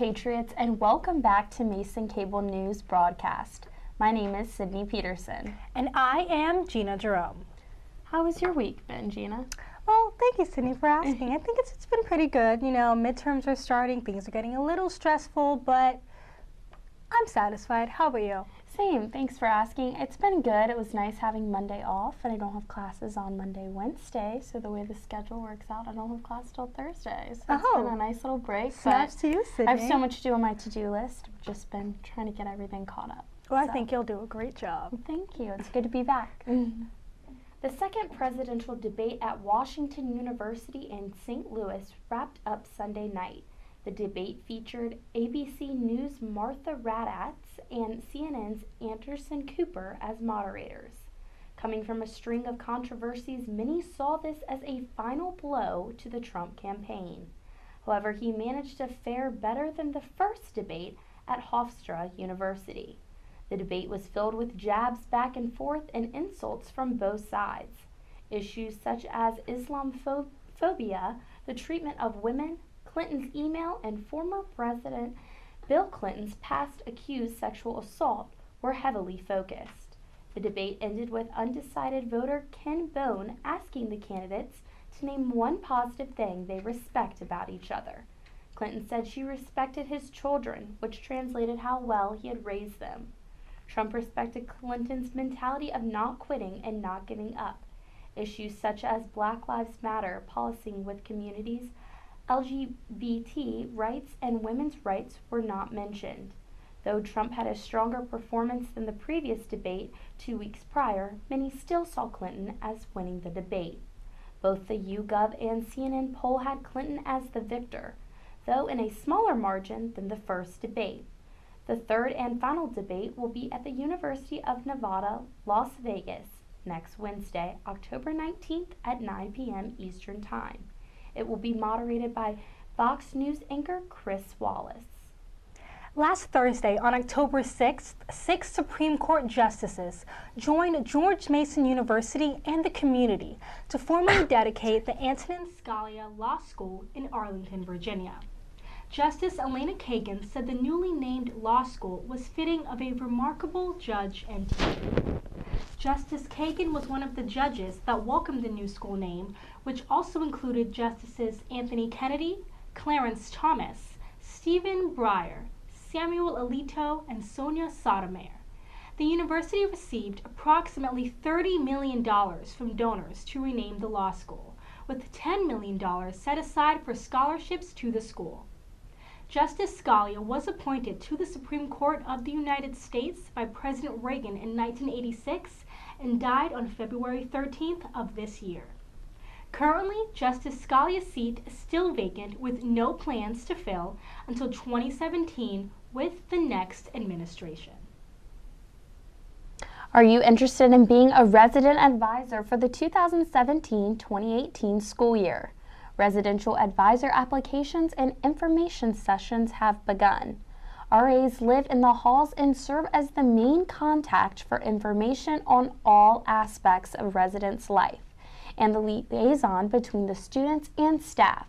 Patriots, and welcome back to Mason Cable News broadcast. My name is Sydney Peterson. And I am Gina Jerome. How has your week been, Gina? Well, thank you, Sydney, for asking. I think it's been pretty good. You know, midterms are starting, things are getting a little stressful, but I'm satisfied. How about you? Same, thanks for asking. It's been good. It was nice having Monday off, and I don't have classes on Monday, Wednesday, so the way the schedule works out, I don't have class till Thursday. So it's been a nice little break. Snaps to you, Sydney. I have so much to do on my to-do list. I've just been trying to get everything caught up. Well, I think you'll do a great job. Thank you. It's good to be back. The second presidential debate at Washington University in St. Louis wrapped up Sunday night. The debate featured ABC News' Martha Raddatz and CNN's Anderson Cooper as moderators. Coming from a string of controversies, many saw this as a final blow to the Trump campaign. However, he managed to fare better than the first debate at Hofstra University. The debate was filled with jabs back and forth and insults from both sides. Issues such as Islamophobia, the treatment of women, Clinton's email, and former President Bill Clinton's past accused sexual assault were heavily focused. The debate ended with undecided voter Ken Bone asking the candidates to name one positive thing they respect about each other. Clinton said she respected his children, which translated how well he had raised them. Trump respected Clinton's mentality of not quitting and not giving up. Issues such as Black Lives Matter, policing with communities, LGBT rights, and women's rights were not mentioned. Though Trump had a stronger performance than the previous debate 2 weeks prior, many still saw Clinton as winning the debate. Both the YouGov and CNN poll had Clinton as the victor, though in a smaller margin than the first debate. The third and final debate will be at the University of Nevada, Las Vegas, next Wednesday, October 19th at 9 p.m. Eastern Time. It will be moderated by Fox News anchor Chris Wallace. Last Thursday, on October 6th, 6 Supreme Court justices joined George Mason University and the community to formally dedicate the Antonin Scalia Law School in Arlington, Virginia. Justice Elena Kagan said the newly named law school was fitting of a remarkable judge and teacher. Justice Kagan was one of the judges that welcomed the new school name, which also included Justices Anthony Kennedy, Clarence Thomas, Stephen Breyer, Samuel Alito, and Sonia Sotomayor. The university received approximately $30 million from donors to rename the law school, with $10 million set aside for scholarships to the school. Justice Scalia was appointed to the Supreme Court of the United States by President Reagan in 1986 and died on February 13th of this year. Currently, Justice Scalia's seat is still vacant with no plans to fill until 2017 with the next administration. Are you interested in being a resident advisor for the 2017-2018 school year? Residential advisor applications and information sessions have begun. RAs live in the halls and serve as the main contact for information on all aspects of residents' life and the liaison between the students and staff.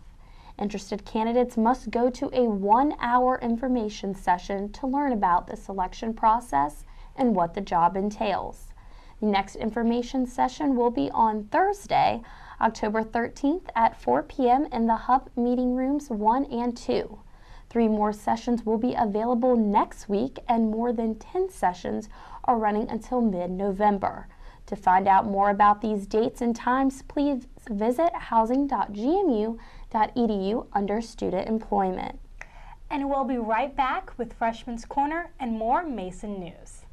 Interested candidates must go to a 1-hour information session to learn about the selection process and what the job entails. The next information session will be on Thursday, October 13th at 4 p.m. in the Hub Meeting Rooms 1 and 2. 3 more sessions will be available next week, and more than 10 sessions are running until mid-November. To find out more about these dates and times, please visit housing.gmu.edu under Student Employment. And we'll be right back with Freshman's Corner and more Mason News.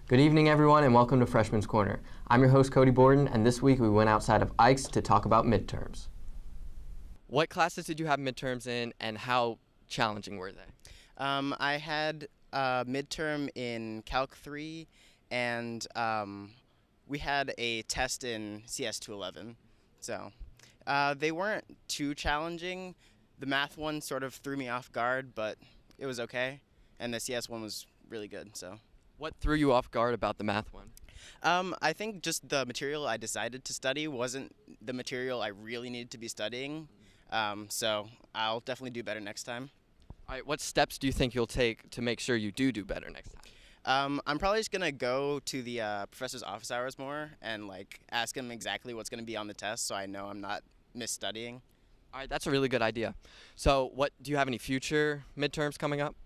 Good evening, everyone, and welcome to Freshman's Corner. I'm your host, Cody Borden, and this week we went outside of Ike's to talk about midterms. What classes did you have midterms in, and how challenging were they? I had a midterm in Calc 3, and we had a test in CS 211. So they weren't too challenging. The math one sort of threw me off guard, but it was okay. And the CS one was really good. So. What threw you off guard about the math one? I think just the material I decided to study wasn't the material I really needed to be studying. So I'll definitely do better next time. All right, what steps do you think you'll take to make sure you do better next time? I'm probably just gonna go to the professor's office hours more and ask him exactly what's gonna be on the test, so I know I'm not misstudying. All right, that's a really good idea. So, do you have any future midterms coming up?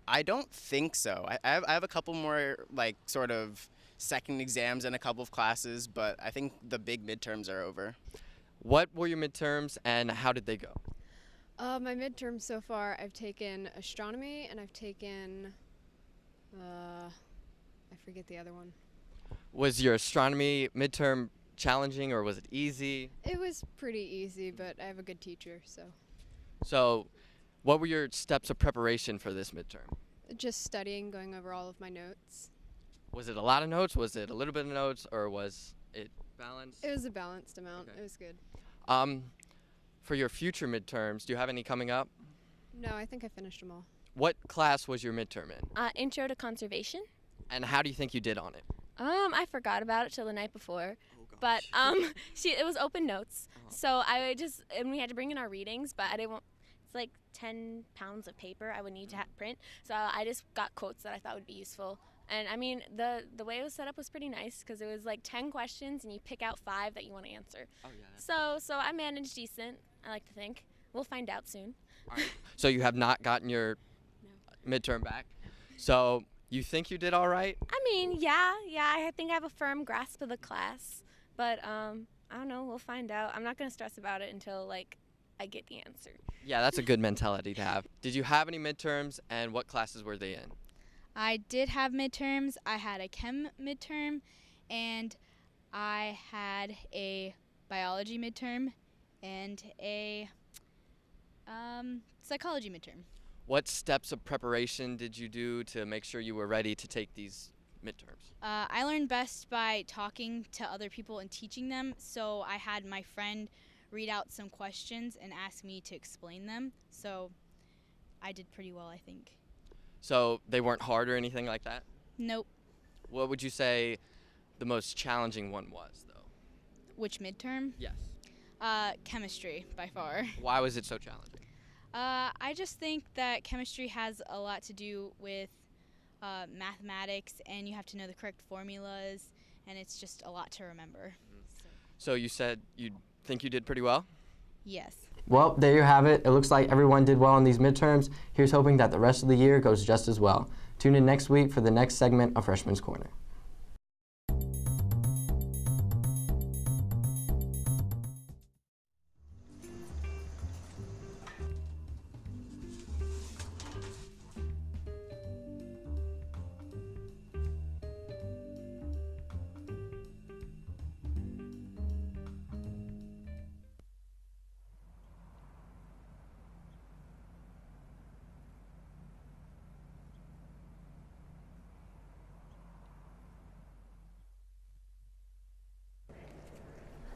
I don't think so. I have a couple more sort of second exams and a couple of classes, but I think the big midterms are over. What were your midterms and how did they go? My midterms so far, I've taken astronomy and I've taken, I forget the other one. Was your astronomy midterm challenging or was it easy? It was pretty easy, but I have a good teacher, so. So, what were your steps of preparation for this midterm? Just studying, going over all of my notes. Was it a lot of notes? Was it a little bit of notes, or was it balanced? It was a balanced amount. Okay. It was good. For your future midterms, do you have any coming up? No, I think I finished them all. What class was your midterm in? Intro to conservation. And how do you think you did on it? I forgot about it till the night before. Oh, But it was open notes. So and we had to bring in our readings, but I didn't want, it's like 10 pounds of paper I would need to print. So I just got quotes that I thought would be useful. And I mean, the way it was set up was pretty nice because it was 10 questions and you pick out 5 that you want to answer. Oh, yeah. So I managed decent, I like to think. We'll find out soon. All right. So you have not gotten your midterm back? So you think you did all right? I mean, yeah, I think I have a firm grasp of the class. But I don't know, we'll find out. I'm not going to stress about it until I get the answer. Yeah, that's a good mentality to have. Did you have any midterms and what classes were they in? I did have midterms. I had a chem midterm and I had a biology midterm and a psychology midterm. What steps of preparation did you do to make sure you were ready to take these midterms? I learned best by talking to other people and teaching them, so I had my friend read out some questions and ask me to explain them, so I did pretty well, I think. So they weren't hard or anything like that? Nope. What would you say the most challenging one was, though? Which midterm? Yes. Chemistry, by far. Why was it so challenging? I just think that chemistry has a lot to do with mathematics, and you have to know the correct formulas, and it's just a lot to remember. So you said you think you did pretty well? Yes. Well, there you have it. It looks like everyone did well on these midterms. Here's hoping that the rest of the year goes just as well. Tune in next week for the next segment of Freshman's Corner.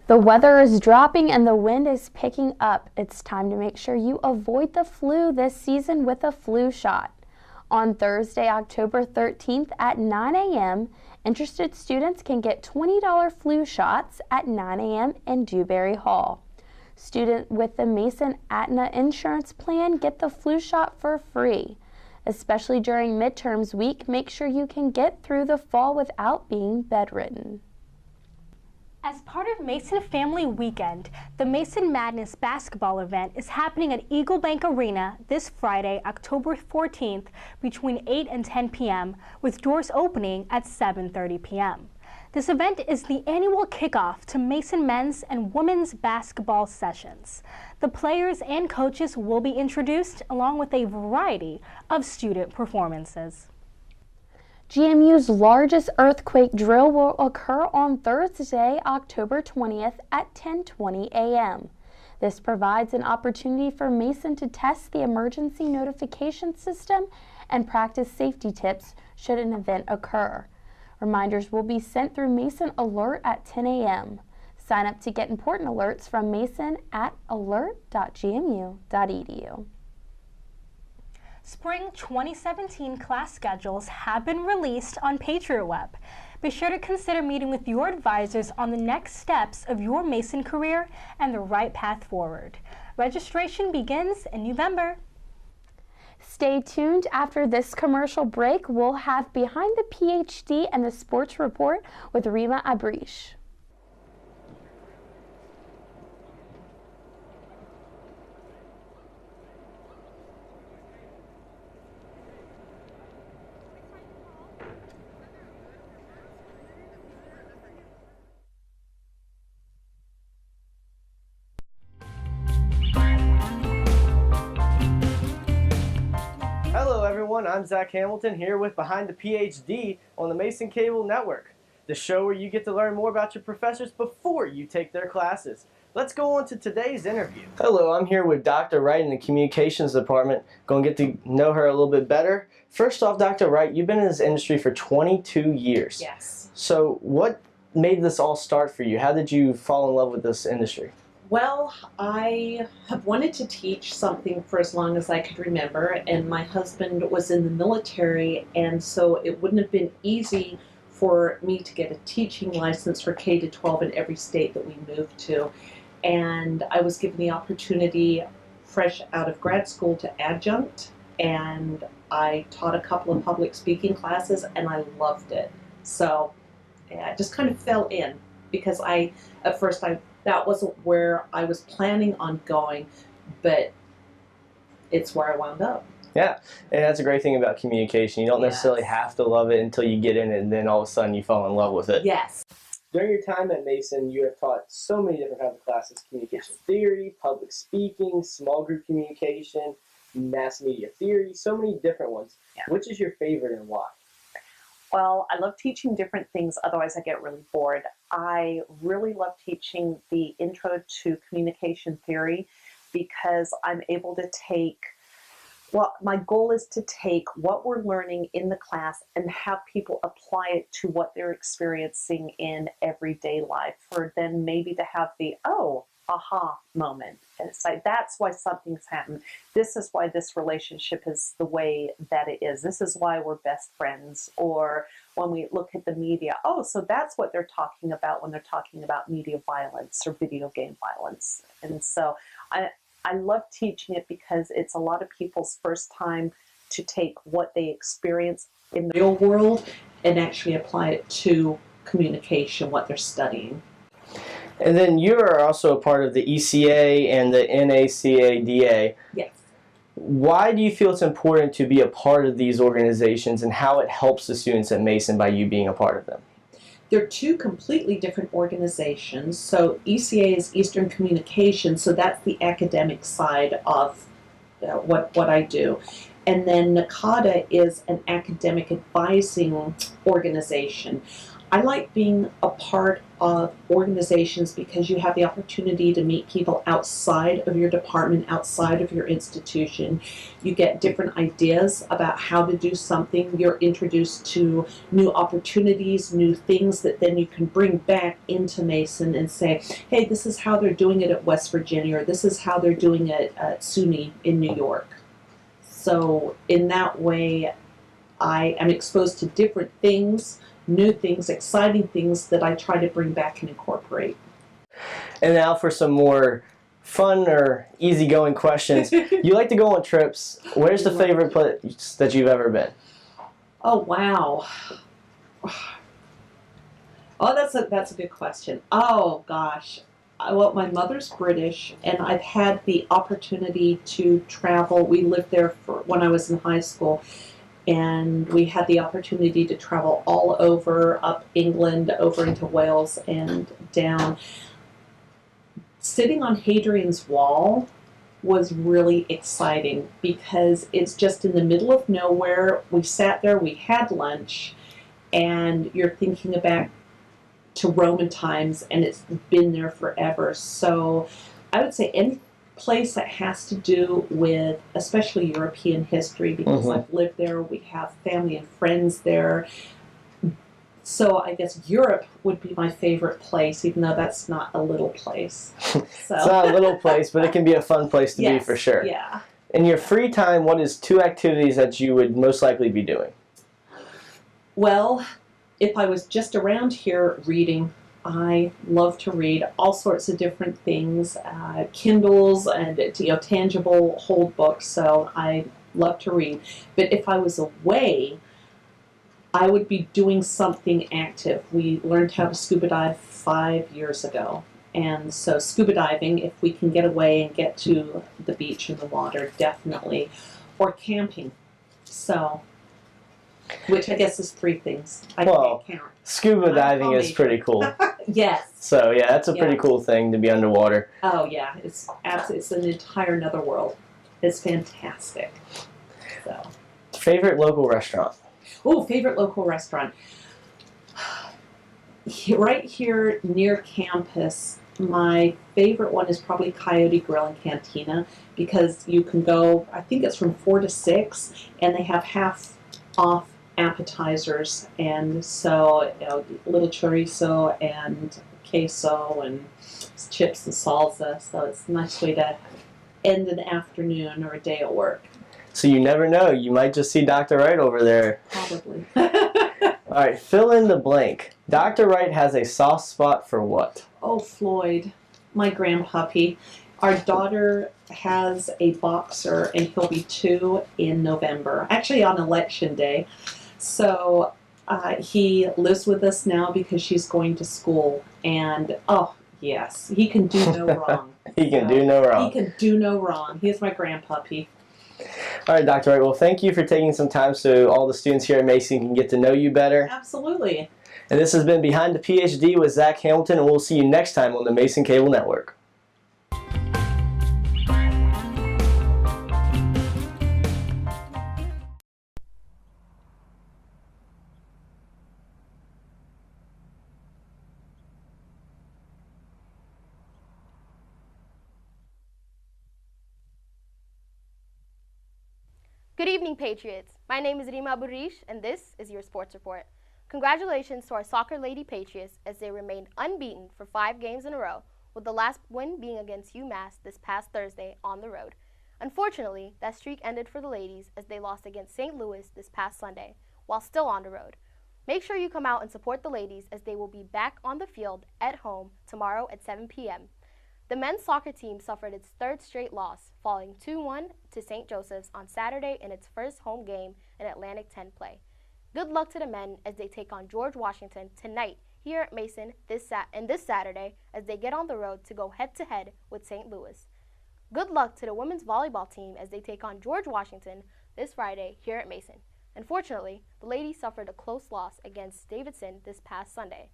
The weather is dropping and the wind is picking up. It's time to make sure you avoid the flu this season with a flu shot. On Thursday, October 13th at 9 a.m., interested students can get $20 flu shots at 9 a.m. in Dewberry Hall. Students with the Mason Aetna insurance plan get the flu shot for free. Especially during midterms week, make sure you can get through the fall without being bedridden. As part of Mason Family Weekend, the Mason Madness basketball event is happening at Eagle Bank Arena this Friday, October 14th, between 8 and 10 p.m., with doors opening at 7:30 p.m. This event is the annual kickoff to Mason men's and women's basketball sessions. The players and coaches will be introduced along with a variety of student performances. GMU's largest earthquake drill will occur on Thursday, October 20th at 10:20 a.m. This provides an opportunity for Mason to test the emergency notification system and practice safety tips should an event occur. Reminders will be sent through Mason Alert at 10 a.m. Sign up to get important alerts from Mason at alert.gmu.edu. Spring 2017 class schedules have been released on PatriotWeb. Be sure to consider meeting with your advisors on the next steps of your Mason career and the right path forward. Registration begins in November. Stay tuned. After this commercial break, we'll have Behind the PhD and the Sports Report with Rima Abrish. Hello everyone, I'm Zach Hamilton here with Behind the PhD on the Mason Cable Network, the show where you get to learn more about your professors before you take their classes. Let's go on to today's interview. Hello, I'm here with Dr. Wright in the Communications Department. Going to get to know her a little bit better. First off, Dr. Wright, you've been in this industry for 22 years. Yes. So what made this all start for you? How did you fall in love with this industry? Well, I have wanted to teach something for as long as I could remember, and my husband was in the military, and so it wouldn't have been easy for me to get a teaching license for K-12 in every state that we moved to. And I was given the opportunity fresh out of grad school to adjunct, and I taught a couple of public speaking classes, and I loved it. So yeah, I just kind of fell in because at first that wasn't where I was planning on going, but it's where I wound up. Yeah, and that's a great thing about communication. You don't necessarily have to love it until you get in it, and then all of a sudden you fall in love with it. Yes. During your time at Mason, you have taught so many different kinds of classes: communication theory, public speaking, small group communication, mass media theory, so many different ones. Yeah. Which is your favorite and why? Well, I love teaching different things, otherwise I get really bored. I really love teaching the intro to communication theory because I'm able to take, well, my goal is to take what we're learning in the class and have people apply it to what they're experiencing in everyday life, for then maybe to have the, oh, aha moment. And it's like, that's why something's happened. This is why this relationship is the way that it is. This is why we're best friends. Or when we look at the media, oh, so that's what they're talking about when they're talking about media violence or video game violence. And so I love teaching it because it's a lot of people's first time to take what they experience in the real world and actually apply it to communication, what they're studying. And then you are also a part of the ECA and the NACADA. Yes. Why do you feel it's important to be a part of these organizations, and how it helps the students at Mason by you being a part of them? They're two completely different organizations. So ECA is Eastern Communication, so that's the academic side of what I do. And then NACADA is an academic advising organization. I like being a part of organizations because you have the opportunity to meet people outside of your department, outside of your institution. You get different ideas about how to do something. You're introduced to new opportunities, new things that then you can bring back into Mason and say, hey, this is how they're doing it at West Virginia, or this is how they're doing it at SUNY in New York. So in that way, I am exposed to different things, new things, exciting things that I try to bring back and incorporate. And now for some more fun or easygoing questions. You like to go on trips. Where's the favorite place that you've ever been? Oh, wow. Oh, that's a good question. Oh, gosh. Well, my mother's British, and I've had the opportunity to travel. We lived there when I was in high school, and we had the opportunity to travel all over, up England, over into Wales, and down. Sitting on Hadrian's Wall was really exciting because it's just in the middle of nowhere. We sat there, we had lunch, and you're thinking back to Roman times, and it's been there forever. So I would say any place that has to do with especially European history, because I've lived there, we have family and friends there. So I guess Europe would be my favorite place, even though that's not a little place. So. It's not a little place, but it can be a fun place to be for sure. Yeah. In your free time, what is 2 activities that you would most likely be doing? Well, if I was just around here reading, I love to read all sorts of different things, Kindles and tangible hold books. So I love to read. But if I was away, I would be doing something active. We learned how to scuba dive 5 years ago. And so scuba diving, if we can get away and get to the beach and the water, definitely. Or camping. So, which I guess is 3 things. I can't count. Scuba diving is pretty cool. Yes. So yeah, that's a pretty cool thing to be underwater. Oh yeah, it's an entire another world. It's fantastic. So. Favorite local restaurant? Oh, favorite local restaurant. Right here near campus, my favorite one is probably Coyote Grill and Cantina, because you can go, I think it's from 4 to 6, and they have half off appetizers, and so little chorizo and queso and chips and salsa, so it's a nice way to end an afternoon or a day at work. So you never know, you might just see Dr. Wright over there. Probably. All right, fill in the blank. Dr. Wright has a soft spot for what? Oh, Floyd, my grandpuppy. Our daughter has a boxer, and he'll be 2 in November, actually on election day. So he lives with us now because she's going to school. And, oh, yes, he can do no wrong. He can do no wrong. He can do no wrong. He is my grandpuppy. All right, Dr. Wright, well, thank you for taking some time so all the students here at Mason can get to know you better. Absolutely. And this has been Behind the PhD with Zach Hamilton, and we'll see you next time on the Mason Cable Network. Good evening, Patriots. My name is Rima Aburish, and this is your sports report. Congratulations to our soccer lady Patriots as they remained unbeaten for 5 games in a row, with the last win being against UMass this past Thursday on the road. Unfortunately, that streak ended for the ladies as they lost against St. Louis this past Sunday, while still on the road. Make sure you come out and support the ladies as they will be back on the field at home tomorrow at 7 p.m. The men's soccer team suffered its 3rd straight loss, falling 2-1 to St. Joseph's on Saturday in its first home game in Atlantic 10 play. Good luck to the men as they take on George Washington tonight here at Mason this Saturday as they get on the road to go head-to-head with St. Louis. Good luck to the women's volleyball team as they take on George Washington this Friday here at Mason. Unfortunately, the ladies suffered a close loss against Davidson this past Sunday.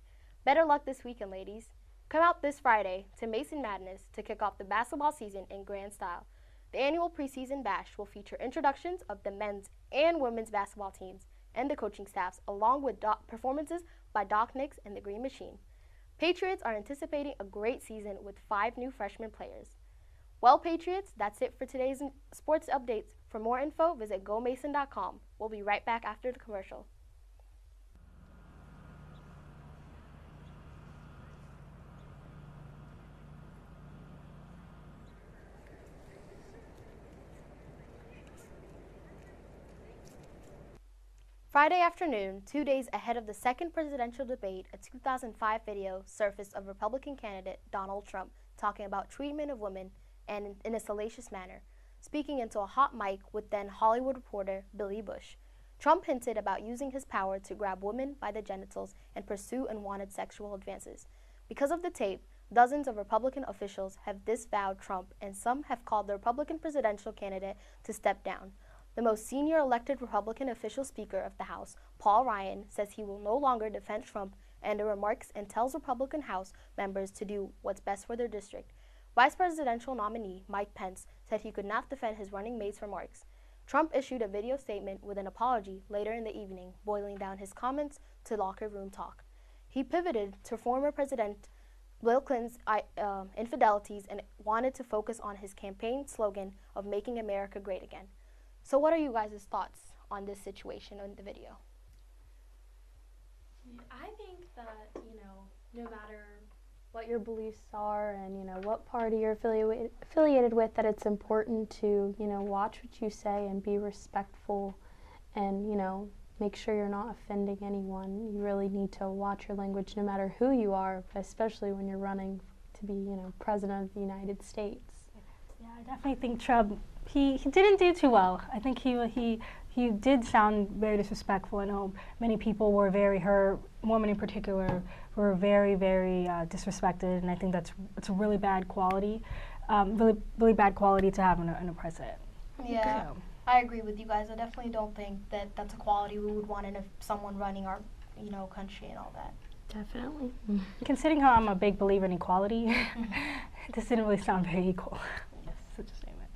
Better luck this weekend, ladies. Come out this Friday to Mason Madness to kick off the basketball season in grand style. The annual preseason bash will feature introductions of the men's and women's basketball teams and the coaching staffs, along with performances by Doc Nix and the Green Machine. Patriots are anticipating a great season with 5 new freshman players. Well, Patriots, that's it for today's sports updates. For more info, visit gomason.com. We'll be right back after the commercial. Friday afternoon, 2 days ahead of the second presidential debate, a 2005 video surfaced of Republican candidate Donald Trump talking about treatment of women and in a salacious manner, speaking into a hot mic with then Hollywood reporter Billy Bush. Trump hinted about using his power to grab women by the genitals and pursue unwanted sexual advances. Because of the tape, dozens of Republican officials have disavowed Trump, and some have called the Republican presidential candidate to step down. The most senior elected Republican official Speaker of the House, Paul Ryan, says he will no longer defend Trump and the remarks and tells Republican House members to do what's best for their district. Vice presidential nominee Mike Pence said he could not defend his running mate's remarks. Trump issued a video statement with an apology later in the evening, boiling down his comments to locker room talk. He pivoted to former President Bill Clinton's infidelities and wanted to focus on his campaign slogan of making America great again. So what are you guys' thoughts on this situation in the video? I think that, no matter what your beliefs are and, what party you're affiliated with, that it's important to, watch what you say and be respectful and, make sure you're not offending anyone. You really need to watch your language no matter who you are, but especially when you're running to be, President of the United States. Yeah, I definitely think Trump, he didn't do too well. I think he did sound very disrespectful. I know many people were very hurt, women in particular, were very, very disrespected, and I think it's a really bad quality, really bad quality to have in a president. Yeah, So. I agree with you guys. I definitely don't think that that's a quality we would want in someone running our, country and all that. Definitely. Considering how I'm a big believer in equality, this didn't really sound very equal. Yes. Such a statement.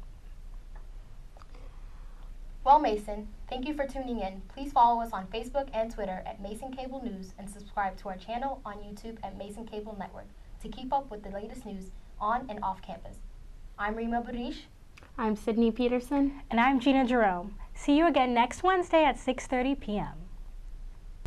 Well, Mason, thank you for tuning in. Please follow us on Facebook and Twitter at Mason Cable News and subscribe to our channel on YouTube at Mason Cable Network to keep up with the latest news on and off campus. I'm Rima Barish. I'm Sydney Peterson. And I'm Gina Jerome. See you again next Wednesday at 6:30 p.m.